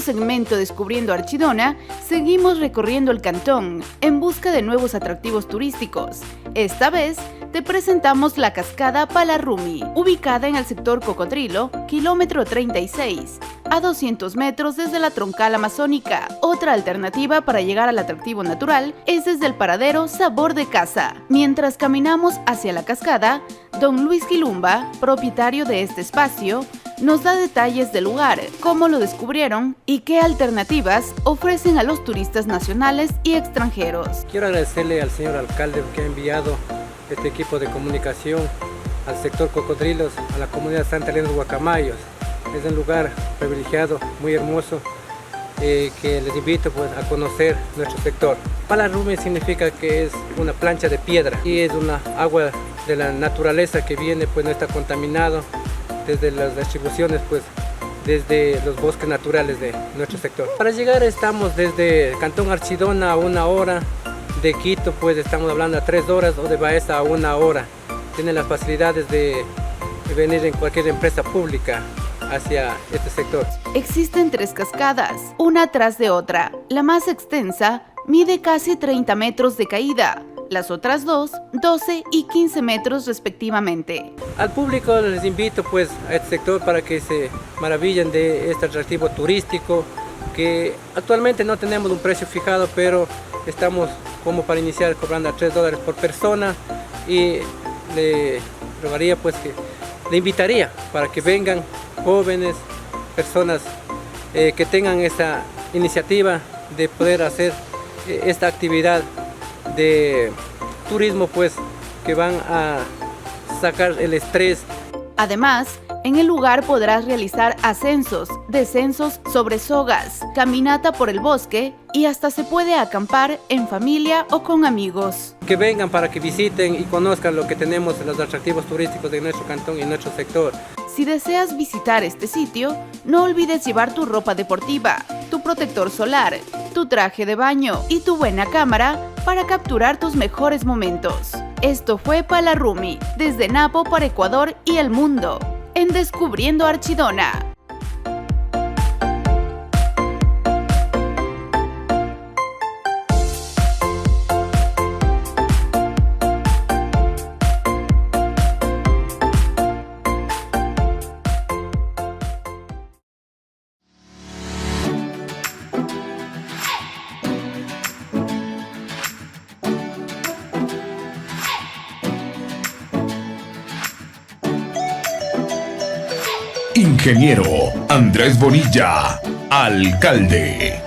segmento Descubriendo Archidona, seguimos recorriendo el cantón en busca de nuevos atractivos turísticos. Esta vez te presentamos la cascada Palarrumi, ubicada en el sector Cocodrilo, kilómetro 36, a 200 metros desde la troncal amazónica. Otra alternativa para llegar al atractivo natural es desde el paradero Sabor de Casa. Mientras caminamos hacia la cascada, don Luis Quilumba, propietario de este espacio, nos da detalles del lugar, cómo lo descubrieron y qué alternativas ofrecen a los turistas nacionales y extranjeros. Quiero agradecerle al señor alcalde que ha enviado este equipo de comunicación al sector Cocodrilos, a la comunidad Santa Elena de Guacamayos. Es un lugar privilegiado, muy hermoso, que les invito a conocer nuestro sector. Palarrumi significa que es una plancha de piedra y es una agua de la naturaleza que viene, no está contaminado desde las distribuciones, desde los bosques naturales de nuestro sector. Para llegar estamos desde Cantón Archidona a 1 hora, de Quito estamos hablando a 3 horas o de Baeza a 1 hora. Tienen las facilidades de venir en cualquier empresa pública hacia este sector. Existen 3 cascadas, una tras de otra. La más extensa mide casi 30 metros de caída, las otras 2, 12 y 15 metros respectivamente. Al público les invito a este sector para que se maravillen de este atractivo turístico, que actualmente no tenemos un precio fijado, pero estamos como para iniciar cobrando a $3 por persona, y le rogaría que le invitaría para que vengan jóvenes, personas que tengan esta iniciativa de poder hacer esta actividad de turismo, que van a sacar el estrés. Además, en el lugar podrás realizar ascensos, descensos sobre sogas, caminata por el bosque y hasta se puede acampar en familia o con amigos. Que vengan para que visiten y conozcan lo que tenemos en los atractivos turísticos de nuestro cantón y nuestro sector. Si deseas visitar este sitio, no olvides llevar tu ropa deportiva, tu protector solar, tu traje de baño y tu buena cámara para capturar tus mejores momentos. Esto fue Palarrumi, desde Napo para Ecuador y el mundo, en Descubriendo Archidona. Ingeniero Andrés Bonilla, alcalde.